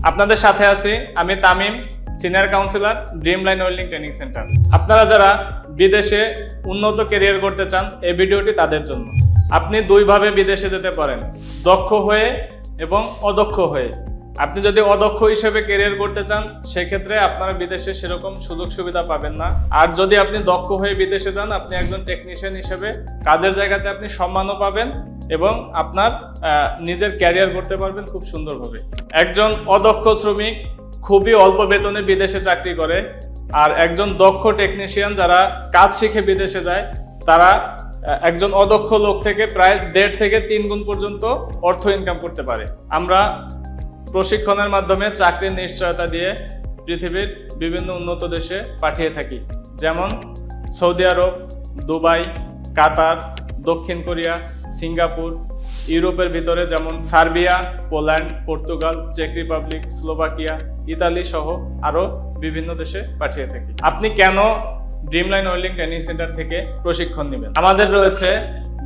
আপনাদের সাথে আছি আমি Tamim, senior counsellor, Dreamline welding training centre. আপনারা যারা বিদেশে উন্নত ক্যারিয়ার করতে চান, এই ভিডিওটি তাদের জন্য। আপনি দুইভাবে বিদেশে যেতে পারেন, দক্ষ হয়ে এবং অদক্ষ হয়ে। আপনি যদি অদক্ষ হিসেবে ক্যারিয়ার করতে চান, সেক্ষেত্রে আপনারা বিদেশে সেরকম সুযোগ সুবিধা পাবেন না। আর যদি আপনি দক্ষ হয়ে বিদেশে যান, আপনি একজন টেকনিশিয়ান হিসেবে কাজের জায়গাতে আপনি সম্মানও পাবেন এবং আপনার নিজের ক্যারিয়ার করতে পারবেন খুব সুন্দরভাবে। একজন অদক্ষ শ্রমিক খুবই অল্প বেতনে বিদেশে চাকরি করে, আর একজন দক্ষ টেকনিশিয়ান যারা কাজ শিখে বিদেশে যায়, তারা একজন অদক্ষ লোক থেকে প্রায় 1.5 থেকে 3 গুণ পর্যন্ত অর্থ ইনকাম করতে পারে। আমরা প্রশিক্ষণের মাধ্যমে চাকরির নিশ্চয়তা দিয়ে পৃথিবীর বিভিন্ন উন্নত দেশে পাঠিয়ে থাকি, যেমন সৌদি আরব, দুবাই, কাতার, দক্ষিণ কোরিয়া, সিঙ্গাপুর, ইউরোপের ভিতরে যেমন সার্বিয়া, পোল্যান্ড, পর্তুগাল, চেক রিপাবলিক, স্লোভাকিয়া, ইতালি সহ আরো বিভিন্ন দেশে পাঠিয়ে থাকি। আপনি কেন ড্রিমলাইন ওয়েল্ডিং ট্রেনিং সেন্টার থেকে প্রশিক্ষণ নেবেন? আমাদের রয়েছে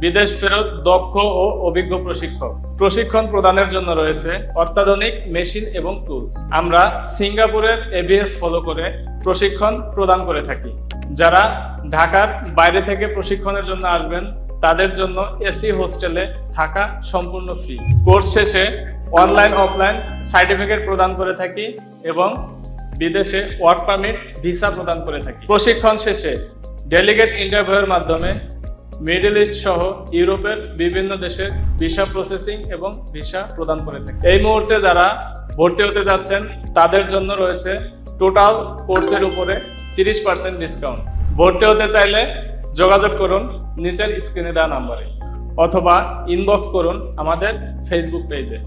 বিদেশ ফেরত দক্ষ ও অভিজ্ঞ প্রশিক্ষক। প্রশিক্ষণ প্রদানের জন্য রয়েছে অত্যাধুনিক মেশিন এবং টুলস। আমরা সিঙ্গাপুরের ABS ফলো করে প্রশিক্ষণ প্রদান করে থাকি। যারা ঢাকার বাইরে থেকে প্রশিক্ষণের জন্য আসবেন, তাদের জন্য এসি হোস্টেলে থাকা সম্পূর্ণ ফ্রি। কোর্স শেষে অনলাইন অফলাইন সার্টিফিকেট প্রদান করে থাকি এবং বিদেশে ওয়ার্ক পারমিট, ভিসা প্রদান করে থাকি। প্রশিক্ষণ শেষে ডেলিগেট ইন্টারভিউয়ের মাধ্যমে মিডল ইস্ট সহ ইউরোপের বিভিন্ন দেশের ভিসা প্রসেসিং এবং ভিসা প্রদান করে থাকি। এই মুহূর্তে যারা ভর্তি হতে যাচ্ছেন, তাদের জন্য রয়েছে টোটাল কোর্সের উপরে 30% ডিসকাউন্ট। ভর্তি হতে চাইলে যোগাযোগ করুন নিচের স্ক্রিনে দেওয়া নাম্বারে, অথবা ইনবক্স করুন আমাদের ফেসবুক পেজে।